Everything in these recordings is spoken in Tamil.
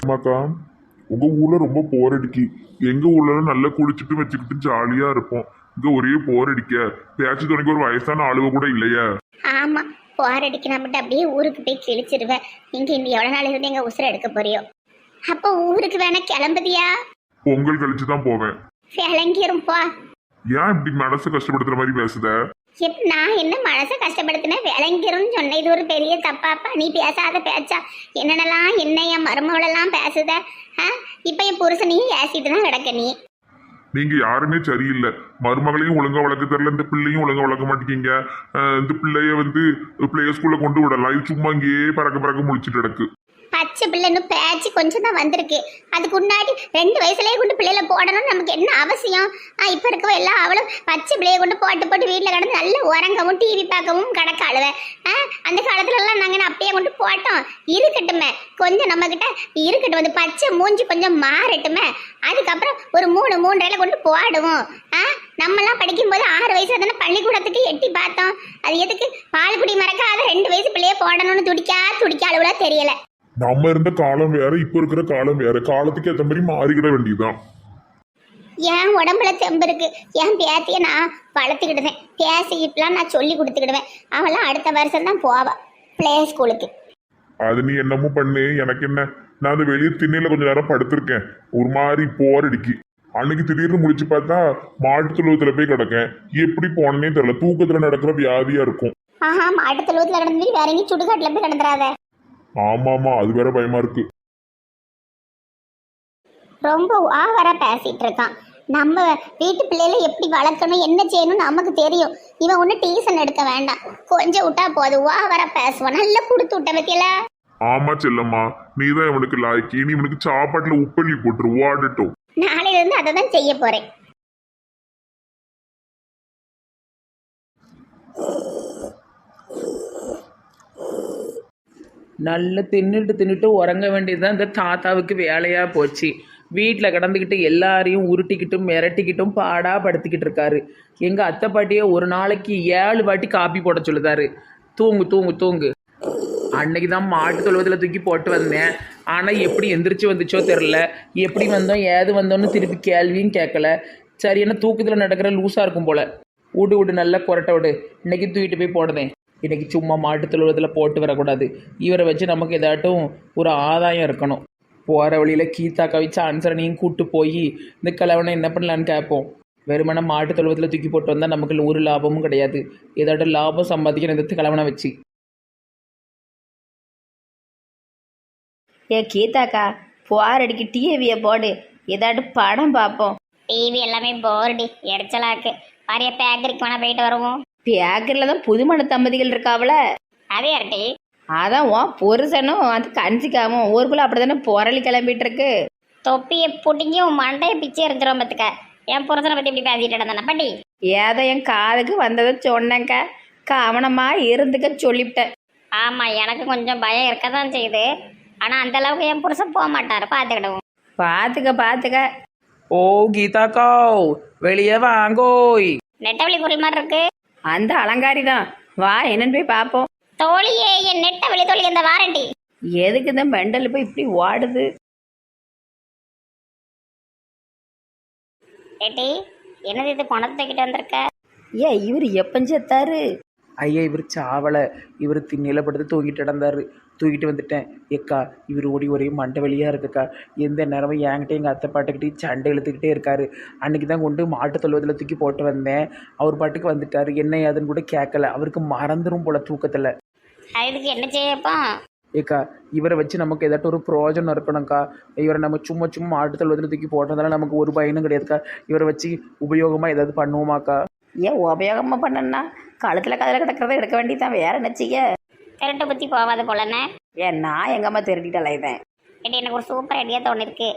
ஆமாக்கா, உங்க ஊர்ல ரொம்ப போர் அடிக்கி. எங்க ஊர்ல நல்லா குளிச்சுட்டு வச்சுக்கிட்டு ஜாலியா இருப்போம். இங்க ஒரே போர் அடிக்க. பேச்சு துணைக்கு ஒரு வயசான ஆளுவ கூட இல்லையா? ஆமா, போர் அடிக்க நம்மகிட்ட அப்படியே ஊருக்கு போய் கிழிச்சிருவேன். நீங்க இந்த எவ்வளவு நாள் இருந்து எங்க உசுர எடுக்க போறியோ? அப்போ ஊருக்கு வேணா கிளம்புதியா? பொங்கல் கழிச்சு தான் போவேன். விளங்கிரும் போ. ஏன் இப்படி மனசு கஷ்டப்படுத்துற மாதிரி பேசுத? நான் என்ன மனசை கஷ்டப்படுத்தினேன்? விளங்கிரும்னு சொன்ன இது ஒரு பெரிய தப்பாப்பா. நீ பேசாத பேச்சா என்னென்னலாம் என்ன என் மருமவளெல்லாம் பேசுத. இப்ப என் புருஷனையும் ஏசிட்டு தான் கிடக்க நீ. நீங்க யாருமே சரியில்லை. மருமகளையும் ஒழுங்கா வளர்க்க தெரியல, இந்த பிள்ளையும் ஒழுங்கா வளர்க்க மாட்டேங்க. இந்த பிள்ளைய பிள்ளைய ஸ்கூல்ல கொண்டு விடலாம். இது சும்மா இங்கேயே பறக்க முழிச்சிட்டு கிடக்கு. பச்சை பிள்ளைன்னு பேச்சு கொஞ்சம் தான் வந்திருக்கு. அதுக்கு முன்னாடி 2 வயசுலயே கொண்டு பிள்ளைல போடணும்னு நமக்கு என்ன அவசியம்? இப்ப இருக்கவ எல்லாம் அவளும் பச்சை பிள்ளைய கொண்டு போட்டு வீட்டுல கிடந்து நல்ல உறங்கவும் டிவி பார்க்கவும் கிடக்க அழுவேன். அந்த காலத்துல எல்லாம் நாங்க அப்பயே கொண்டு போட்டோம். இருக்கட்டுமே, கொஞ்சம் நம்ம கிட்ட இருக்கட்டும், வந்து பச்சை மூஞ்சி கொஞ்சம் மாறட்டுமே. அதுக்கப்புறம் ஒரு 3-3.5 கொண்டு போடுவோம். நம்மலாம் படிக்கும் போது 6 வயசுல தானே பள்ளிக்கூடத்துக்கு எட்டி பார்த்தோம். அது எதுக்கு பால்குடி மறக்காத 2 வயசு பிள்ளைய போடணும்னு துடிக்க அளவுல தெரியல. நம்ம இருந்த காலம் வேற, இப்ப இருக்கிற காலம் வேற. காலத்துக்கு ஏற்ற மாதிரி மாறிக்கிட வேண்டியதுதான். என் உடம்புல தெம்பு இருக்கு. என் பேத்திய நான் வளர்த்துக்கிடுவேன். பேசிக்கிட்டுலாம் நான் சொல்லி கொடுத்துக்கிடுவேன். அவளாம் அடுத்த வருஷம் தான் போவா பிளே ஸ்கூலுக்கு. அது நீ என்னமோ பண்ணு, எனக்கு என்ன. நான் அந்த வெளியே திண்ணையில கொஞ்ச நேரம் படுத்திருக்கேன். ஒரு மாதிரி போர் அடிக்கி. அன்னைக்கு திடீர்னு முடிச்சு பார்த்தா மாட்டு தொழுவத்துல போய் கிடக்கேன். எப்படி போனேன்னே தெரியல. தூக்கத்துல நடக்கிற வியாதியா இருக்கும். மாட்டு தொழுவத்துல கிடந்து வேற எங்கேயும் சுடுகாட்டுல போய் கிடந்துடாத. ஆமாமா, அது வேற பயமா இருக்கு. ரொம்ப ஓவரா பேசிட்டு இருக்கான். நம்ம வீட்டு பிள்ளைல எப்படி வளர்க்கணும் என்ன செய்யணும் நமக்கு தெரியும். இவன் ஒண்ணு டியூஷன் எடுக்க வேண்டாம். கொஞ்சம் விட்டா போதும், ஓவரா பேசுவான். நல்லா கொடுத்து விட்ட பத்தியல. ஆமா செல்லம்மா, நீதான் இவனுக்கு லாய்க்கி. நீ இவனுக்கு சாப்பாட்டுல உப்பள்ளி போட்டுரு, ஓடட்டும். நாளையில இருந்து அதை தான் செய்ய போறேன். நல்லா தின்னுட்டு உறங்க வேண்டியதுதான் இந்த தாத்தாவுக்கு வேலையாக போச்சு. வீட்டில் கிடந்துக்கிட்டு எல்லாரையும் உருட்டிக்கிட்டும் மிரட்டிக்கிட்டும் பாடாக படுத்திக்கிட்டு இருக்காரு. எங்கள் அத்தை பாட்டியை ஒரு நாளைக்கு 7 வாட்டி காப்பி போட சொல்லுதாரு. தூங்கு தூங்கு தூங்கு. அன்னைக்கு தான் மாட்டு தொழுவத்தில் தூக்கி போட்டு வந்தேன். ஆனால் எப்படி எந்திரிச்சு வந்துச்சோ தெரில. எப்படி வந்தோம் ஏது வந்தோன்னு திருப்பி கேள்வியும் கேட்கல. சரியான தூக்கத்தில் நடக்கிற லூஸாக இருக்கும் போல். விடு நல்லா கொரட்டை விடு. இன்னைக்கு தூக்கிட்டு போய் போடுதேன். இன்றைக்கி சும்மா மாட்டு தொழுவத்தில் போட்டு வரக்கூடாது. இவரை வச்சு நமக்கு ஏதாட்டும் ஒரு ஆதாயம் இருக்கணும். போகிற வழியில் கீதாக்கா வச்சு ஆன்சரனையும் கூப்பிட்டு போய் இந்த கிழவனை என்ன பண்ணலான்னு கேட்போம். வெறுமனை மாட்டு தொழுவத்தில் தூக்கி போட்டு வந்தால் நமக்கு ஒரு லாபமும் கிடையாது. ஏதாட்டும் லாபம் சம்பாதிக்கணும் இந்த கிழவனை வச்சு. கீதாக்கா, போர் அடிக்கு டிவியை போடு, ஏதாட்டும் படம் பார்ப்போம். டிவி எல்லாமே போர்டி எரிச்சலாக்கு. பாரியா பேக்கரிக்கு வேணா போயிட்டு வருவோம். பேக்கரில் தான் புதுமண தம்பதிகள் இருக்காவல. அதே அரட்டி. அதான் புருஷனும் அது கஞ்சிக்காவும் ஊருக்குள்ள அப்படி தானே புரளி கிளம்பிட்டு இருக்கு. தொப்பியை புட்டிங்கி மண்டையை பிச்சை எரிஞ்சிரும் பத்துக்க. என் புருஷனை பத்தி இப்படி பேசிட்டு இருந்தா பட்டி. ஏதோ என் காதுக்கு வந்ததை சொன்னேங்க, கவனமா இருந்துக்க சொல்லிவிட்டேன். ஆமா, எனக்கு கொஞ்சம் பயம் இருக்கதான் செய்யுது. ஆனா அந்த அளவுக்கு என் புருஷன் போக மாட்டாரு. பாத்துக்கிடுவோம். பாத்துக்க. ஓ கீதாக்கா, வெளியே வாங்கோய். நெட்டவழி குரல் மாதிரி இருக்கு. அந்த அலங்காரி தான். வா என்னன்னு போய் பார்ப்போம். தோழியே, என் நெட்டவழி தோழி அந்த வாரண்டி. எதுக்கு இந்த மெண்டல் போய் இப்படி ஓடுது? ஏட்டி, என்னது இது பணத்தை தூக்கிட்டு வந்திருக்க? இவர் எப்பஞ்சத்தாரு? ஐயா இவர் சாவலை. இவர் நிலப்படுத்து தூங்கிட்டு இடந்தாரு. தூக்கிட்டு வந்துட்டேன். ஏக்கா இவர் ஓடி ஒரே மண்டை வழியாக இருக்குக்கா. எந்த நேரமும் என்கிட்ட எங்கள் அத்தை பாட்டுக்கிட்டே சண்டை இழுத்துக்கிட்டே இருக்காரு. அன்றைக்கி தான் கொண்டு மாட்டு தொழுவத்தில் தூக்கி போட்டு வந்தேன். அவர் பாட்டுக்கு வந்துட்டார். என்ன ஏதுன்னு கூட கேட்கல. அவருக்கு மறந்துடும் போல தூக்கத்தில். அதுக்கு என்ன செய்யப்பா? ஏக்கா இவரை வச்சு நமக்கு ஏதாட்டும் ஒரு பிரயோஜனம் இருக்கணும்க்கா. இவரை நம்ம சும்மா மாட்டு தொழுவத்தில் தூக்கி போட்டதால நமக்கு ஒரு பயனும் கிடையாதுக்கா. இவரை வச்சு உபயோகமாக ஏதாவது பண்ணுவோமாக்கா? உபயோகமாக பண்ணனா கழுத்தில் கதில் கிடக்கிறத எடுக்க வேண்டியதான். வேற என்ன செய்ய? திருட்டு புத்தி போவாது போலன்னு. நான் எங்கம்மா திருட்டிட்டலைதேன். ஏட்டி, எனக்கு ஒரு சூப்பர் ஐடியா தோணிருக்கு.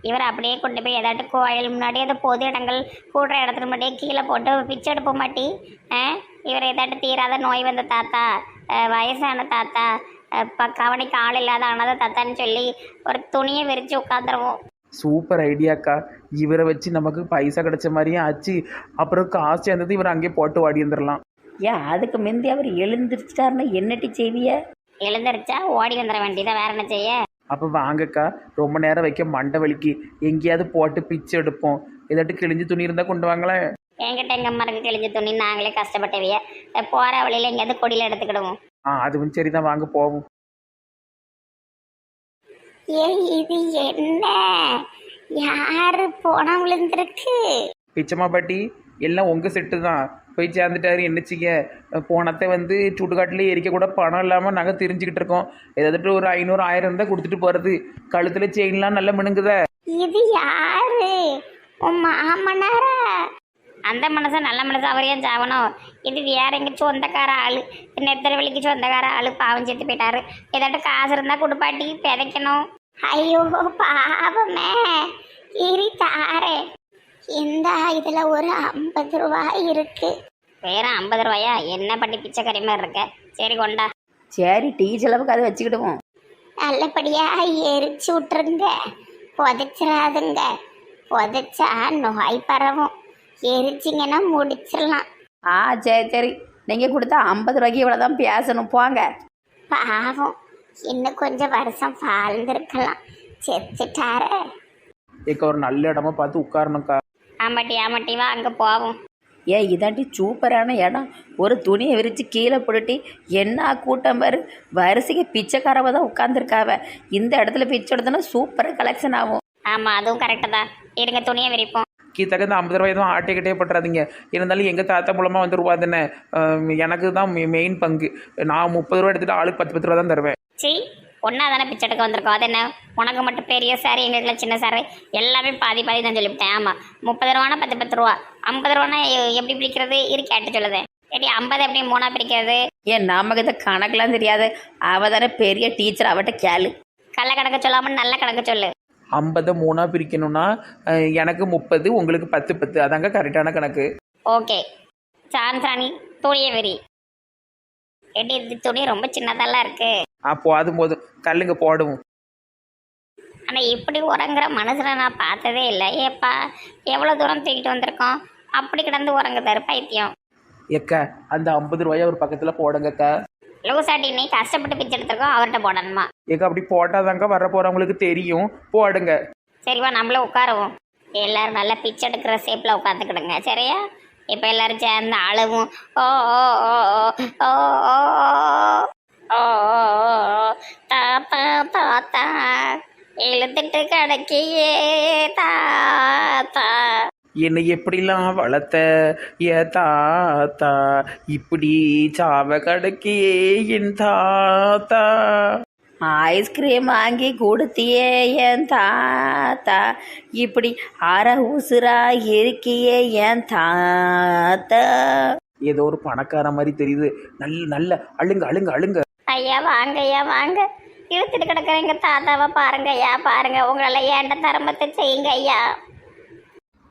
இவரை அப்படியே கொண்டு போய் ஏதாட்டும் கோயில் முன்னாடி அந்த பொது இடங்கள் கூடுற இடத்துல முன்னாடியே கீழே போட்டு பிச்சை எடுப்ப மாட்டி. இவர் ஏதாட்டும் தீராத நோய் வந்த தாத்தா, வயசான தாத்தா, கவனிக்கு ஆள் இல்லாத ஆனத தாத்தான்னு சொல்லி ஒரு துணியை விரித்து உட்காந்துருவோம். சூப்பர் ஐடியாக்கா. இவரை வச்சு நமக்கு பைசா கிடைச்ச மாதிரியும் ஆச்சு. அப்புறம் காசு சேர்ந்தது இவர் அங்கேயே போட்டு வாடி வந்துடலாம். அதுக்கு முந்தி அவர் எழுந்திரிச்சிட்டாருன்னா என்னட்டி செய்விய? எழுந்திரிச்சா ஓடி வந்துட வேண்டியதான். வேற என்ன செய்ய? அப்போ வாங்கக்கா, ரொம்ப நேரம் வைக்க மண்டை வலிக்கு. எங்கேயாவது போட்டு பிச்சை எடுப்போம். ஏதாட்டு கிழிஞ்சு துணி இருந்தால் கொண்டு வாங்களேன். என்கிட்ட எங்க அம்மா இருக்கு கிழிஞ்ச துணி, நாங்களே கஷ்டப்பட்டவைய போற வழியில எங்கேயாவது கொடியில எடுத்துக்கிடுவோம். அதுவும் சரிதான், வாங்க போவோம். ஏ இது என்ன, யாரு போனா விழுந்திருக்கு? பிச்சம்மா பாட்டி எல்லாம் உங்கள் செட்டு தான். போய் சேர்ந்துட்டாரு, என்னச்சிக்க போனத்தை வந்து சுடுகாட்டிலே எரிக்க கூட பணம் இல்லாமல் நாங்கள் தெரிஞ்சுக்கிட்டு இருக்கோம். ஏதாட்டு ஒரு 500 1000 இருந்தால் கொடுத்துட்டு போகிறது. கழுத்தில் செயின்லாம் நல்லா மினுங்குத. இது யாரு, உன் மாமனாரா? அந்த மனுஷன் நல்ல மனுஷன், அவர் ஏன் சாவணும்? இது வேற எங்க சொந்தக்கார ஆளு, நெத்தர வலிக்கு சொந்தக்கார ஆளு, பாவம் செத்து போயிட்டாரு. ஏதாட்டு காசு இருந்தா குடுப்பாட்டி பிதைக்கணும். ஐயோ பாவமே, இரி தாரே. இந்த இதுல ஒரு 50 ரூபாய் இருக்கு. வேற 50 ரூபாயா? என்ன பண்ணி பிச்சைக்கறி மாதிரி இருக்க? சரி கொண்டா. சரி, டீ செலவுக்கு அதை வச்சுக்கிடுவோம். நல்லபடியா எரிச்சு விட்டுருங்க, புதைச்சிடாதுங்க. புதைச்சா நோய் பரவும், எரிச்சிங்கன்னா முடிச்சிடலாம். சரி சரி, நீங்கள் கொடுத்தா 50 ரூபாய்க்கு இவ்வளோ தான் பேசணும், போங்க. பாவம், இன்னும் கொஞ்சம் வருஷம் வாழ்ந்துருக்கலாம், செத்துட்டாரே. ஏக்கா ஒரு நல்ல இடமா பார்த்து உட்காரணுக்கா. ஆமாட்டி ஆமாட்டி, வா அங்கே போவோம். இதாண்டி சூப்பரான இடம். ஒரு துணியை விரித்து கீழே போட்டுட்டு என்ன கூட்டம் பாரு, வரிசைக்கு பிச்சைக்காரவ தான் உட்காந்துருக்காவ. இந்த இடத்துல பிச்சை எடுத்தோன்னா சூப்பராக கலெக்ஷன் ஆகும். ஆமாம், அதுவும் கரெக்டு தான். இருங்க துணியை விரிப்போம். கீழே இந்த 50 ரூபாய் தான் ஆட்டிக்கிட்டே பட்டுறாதீங்க. இருந்தாலும் எங்கள் தாத்தா மூலமாக வந்து ரூபா தானே, எனக்கு தான் மெயின் பங்கு. நான் 30 ரூபா எடுத்துகிட்டு ஆளுக்கு 10 ரூபா தான் தருவேன். சி, ஒன்றா தானே பிச்சை எடுக்க வந்திருக்கோம். அது என்ன, உனக்கு மட்டும் பெரிய சாரி, எங்களுக்குலாம் சின்ன சாரி, எல்லாமே பாதி பாதி தான் சொல்லிவிட்டேன். ஆமாம், 30 ரூபானா 10 ரூபா, 50 ரூபானா எப்படி பிரிக்கிறது? இரு கேட்டு சொல்லுது. எப்படி 50 எப்படி 3 பிரிக்கிறது? நமக்கு இந்த கணக்கெலாம் தெரியாது, அவ தானே பெரிய டீச்சர், அவட்ட கேளு. கள்ள கணக்கு சொல்லாமல் நல்ல கணக்கு சொல்லு. 50 3 பிரிக்கணும்னா எனக்கு 30, உங்களுக்கு 10 10, அதாங்க கரெக்டான கணக்கு. ஓகே, சான்சானி துணியை விரி. எப்படி இது துணி ரொம்ப சின்னதெல்லாம் இருக்கு. போதும் போதும், தள்ளுங்க போடுவோம். ஆனால் இப்படி உறங்குற மனுஷனை நான் பார்த்ததே இல்லை. ஏப்பா எவ்வளோ தூரம் தூக்கிட்டு வந்திருக்கோம், அப்படி கிடந்து உறங்குதாரு பைத்தியம். ஏக்கா அந்த 50 ரூபாயை ஒரு பக்கத்தில் போடுங்கக்கா. லூசாட்டி நீ கஷ்டப்பட்டு பிச்சை எடுத்திருக்கோம், அவர்கிட்ட போடணுமா? ஏக்கா அப்படி போட்டாதாங்க வர போகிறவங்களுக்கு தெரியும், போடுங்க. சரிவா, நம்மளும் உட்காருவோம். எல்லாரும் நல்லா பிச்சை எடுக்கிற ஷேப்பில் உட்காந்துக்கிடுங்க, சரியா? இப்போ எல்லாரும் சேர்ந்து அழுவும். ஓ ஓ ஓ ஓ ஓ ஓ ஓ தாத்தா தாத்தா இழுத்துட்டு கிடைக்கியே தாத்தா. என்னை எப்படிலாம் வளர்த்த ஏ தாத்தா, இப்படி சாவ கடைக்கியே என் தாத்தா. ஐஸ்கிரீம் வாங்கி கொடுத்தியே என் தாத்தா, இப்படி அரை உசுரா இருக்கியே என் தாத்தா. ஏதோ ஒரு பணக்கார மாதிரி தெரியுது. நல்ல நல்ல அழுங்க அழுங்க அழுங்க. ஐயா வாங்க, ஐயா வாங்க, இழுத்துட்டு கிடக்குற எங்க தாத்தாவை பாருங்க ஐயா, பாருங்க. உங்களால ஏண்ட தர்மத்தை செய்யுங்க ஐயா.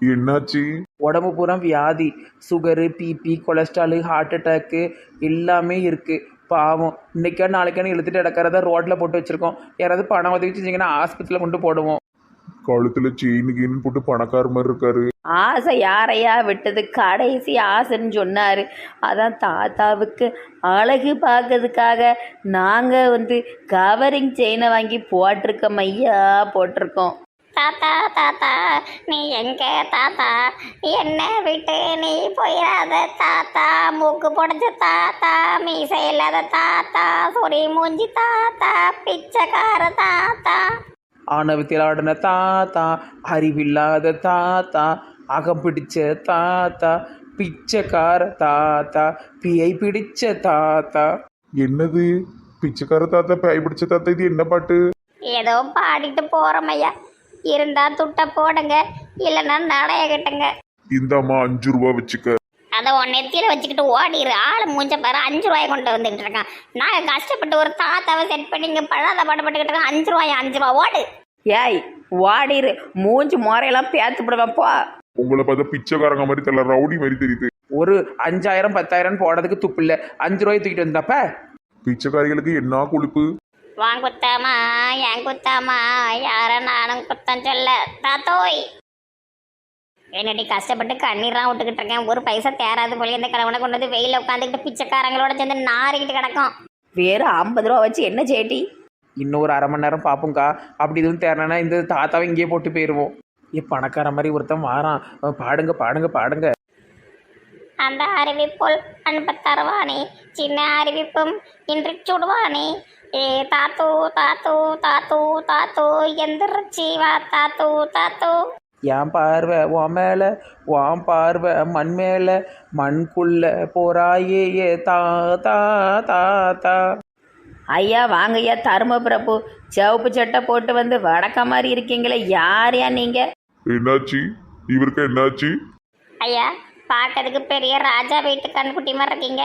என்னாச்சு? உடம்பு பூரா வியாதி, sugar, BP, cholesterol, heart attack எல்லாமே இருக்குது. பாவம், இன்னைக்கா நாளைக்கானு இழுத்துட்டு கிடக்கிறத ரோட்டில் போட்டு வச்சுருக்கோம். யாராவது பணம் உதவி செஞ்சிங்கன்னா ஆஸ்பத்திரியில் கொண்டு போடுவோம். கழுத்துல செயின் கீன்னு போட்டு பணக்கார மாதிரி இருக்காரு. ஆசை யாரையா விட்டது, கடைசி ஆசைன்னு சொன்னார். அதான் தாத்தாவுக்கு அழகு பார்க்கறதுக்காக நாங்கள் வந்து கவரிங் செயினை வாங்கி போட்டிருக்கோம் ஐயா, போட்டிருக்கோம். தாத்தா தாத்தா நீ எங்க தாத்தா, என்ன விட்டு நீ போயிடாத தாத்தா, மூக்கு புடைச்ச தாத்தா, மீசை இல்லாத தாத்தா, சொறி மூஞ்சி தாத்தா, பிச்சைக்கார தாத்தா. ஆணவத்தில் ஆடின தாத்தா, அறிவில்லாத தாத்தா, அகம் பிடிச்ச தாத்தா, பிச்சைக்கார தாத்தா, பியை பிடிச்ச தாத்தா. என்னது பிச்சைக்கார தாத்தா, பேய் பிடிச்ச தாத்தா? இது என்ன பாட்டு? ஏதோ பாடிட்டு போறோம் ஐயா, இருந்தா துட்ட போடுங்க, இல்லைன்னா நடைய கட்டுங்க. இந்தாம்மா 5 ரூபா வச்சுக்க. அதை உன் நெத்தியில வச்சுக்கிட்டு ஓடிடு. ஆளு மூஞ்ச பாரு, 5 ரூபாய் கொண்டு வந்துட்டு இருக்கான். நான் கஷ்டப்பட்டு ஒரு தாத்தாவை செட் பண்ணி இங்க பழாத பாடுபட்டுக்கிட்டு இருக்கேன். 5 ரூபாயா? 5 ரூபா ஓடு. ஏய் வாடிரு, மூஞ்சி முறையெல்லாம் பேத்து விடுவேன்ப்பா. உங்களை பார்த்தா பிச்சைக்காரங்க மாதிரி தெரியல, ரவுடி மாதிரி தெரியுது. ஒரு 5000 10,000 போடுறதுக்கு துப்பு இல்லை. 5 ரூபாய் தூக்கிட்டு வந்தாப்ப பிச்சைக்காரிகளுக்கு என்ன கொழுப்பு. வாங்க குத்தாமா, ஏன் குத்தாமா, யார நானும் குத்தம் சொல்ல தாத்தோய். என்னடி கஷ்டப்பட்டு கண்ணீர்லாம் விட்டுக்கிட்டு இருக்கேன், ஒரு பைசா தேராது போல. இந்த கிழவனை கொண்டு வந்து வெயில உட்காந்துக்கிட்டு பிச்சைக்காரங்களோட சேர்ந்து நாரிக்கிட்டு கிடக்கும். வேறு 50 ரூபா வச்சு என்ன சேட்டி? இன்னும் ஒரு அரை மணி நேரம் பார்ப்போங்க்கா. அப்படி எதுவும் தேரனா இந்த தாத்தாவை இங்கேயே போட்டு போயிடுவோம். பணக்கார மாதிரி ஒருத்தன் வாரான். பாடுங்க பாடுங்க பாடுங்க. அந்த அறிவிப்புள் அன்பு தருவானே, சின்ன அறிவிப்பும் இன்று சுடுவானே. ஏ தாத்து தாத்து தாத்து தாத்து எந்திரச்சி வா தாத்து தாத்து. என் பார்வை உன் மேலே, உன் பார்வை மண் மேலே, மண்குள்ள போறாயே ஏ தாத்தா தாத்தா. ஐயா வாங்க ஐயா தருமபிரபு, சிவப்பு சட்டை போட்டு வந்து வடக்க மாதிரி இருக்கீங்களே, யாரையா நீங்கள்? என்னாச்சு இவருக்கு? என்னாச்சு? ஐயா பார்க்கறதுக்கு பெரிய ராஜா வீட்டு கண்குட்டி மாதிரி இருக்கீங்க.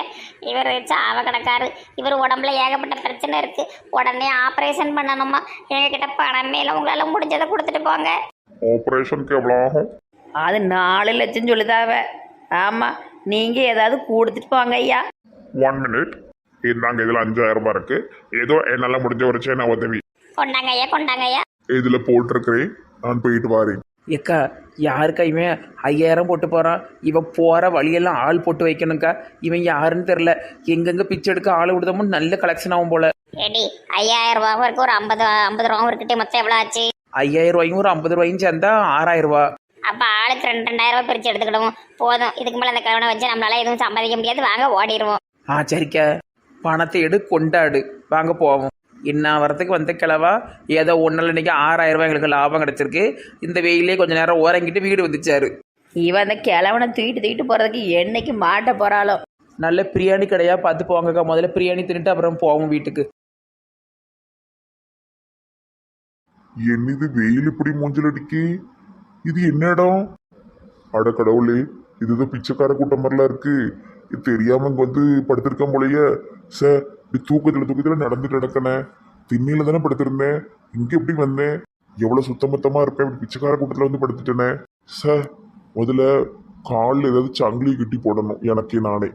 இவர் சாவ கிடக்காரு. இவர் உடம்புல ஏகப்பட்ட பிரச்சனை இருக்கு. உடனே ஆப்ரேஷன் பண்ணணுமா? எங்ககிட்ட பணமே இல்லை. உங்களால முடிஞ்சதை கொடுத்துட்டு போங்க. ஆப்ரேஷனுக்கு எவ்வளோ ஆகும்? அது 4 லட்சம் சொல்லுதாவ. ஆமாம், நீங்கள் ஏதாவது கொடுத்துட்டு போங்க ஐயா. 1 மினிட். இருந்தாங்க, இதில் 5000 ரூபாய் இருக்கு. ஏதோ என்னால் முடிஞ்ச ஒரு சின்ன உதவி. கொண்டாங்க ஐயா கொண்டாங்க ஐயா. இதில் போட்டிருக்கிறேன், நான் போயிட்டு வாரேன். ஏக்கா யாருக்கா இவன் 5000 போட்டு போகிறான்? இவன் போகிற வழியெல்லாம் ஆள் போட்டு வைக்கணுக்கா. இவன் யாருன்னு தெரில. எங்கெங்கே பிச்சை எடுக்க ஆள் விடுதமோ நல்ல கலெக்ஷன் ஆகும் போல. ஏடி 5000 ரூபாவும் இருக்கு, ஒரு 50 ரூபாவும் இருக்கட்டும். மொத்தம் எவ்வளோ ஆச்சு? 5000 ரூபாயும் ஒரு 50 ரூபாயும் சேர்ந்தா 6000 ரூபா. அப்போ ஆளுக்கு 2000 ரூபாய் பிரித்து எடுத்துக்கிடுவோம். போதும். இதுக்கு மேலே அந்த கிழவனை வச்சு நம்மளால எதுவும் சம்பாதிக்க முடியாது. வாங்க ஓடிடுவோம். சரிக்கா, பணத்தை எடு கொண்டாடு. வாங்க போவோம். என்ன வரத்துக்கு வந்த கிழவா ஏதோ ஒன்றில் இன்றைக்கி 6000 ரூபாய் எங்களுக்கு லாபம் கிடச்சிருக்கு. இந்த வெயிலே கொஞ்சம் நேரம் ஓரங்கிட்டு வீடு வந்துச்சாரு. இவன் அந்த கிழவனை தூக்கிட்டு போகிறதுக்கு என்னைக்கு மாட்ட போகிறாளோ. நல்ல பிரியாணி கடையாக பார்த்து போவாங்கக்கா. முதல்ல பிரியாணி தின்னுட்டு அப்புறம் போவோம் வீட்டுக்கு. என்னது வெயில் இப்படி மூஞ்சல் அடிக்கி? இது என்ன இடம்? அட கடவுளே, இதுதான் பிச்சைக்கார கூட்டம் மாதிரிலாம் இருக்கு. இது தெரியாம இங்க வந்து படுத்திருக்கேன் போலயே. சார், இப்படி தூக்கத்துல நடந்துட்டு நடக்கனேன். திண்ணில தானே படுத்திருந்தேன். இங்க எப்படி வந்தேன்? எவ்வளவு சுத்தமத்தமா இருப்பேன், இப்படி பிச்சைக்கார கூட்டத்துல வந்து படுத்துட்டேனே. சார், முதல்ல காலில் ஏதாவது சங்கிலி கட்டி போடணும் எனக்கே நானே.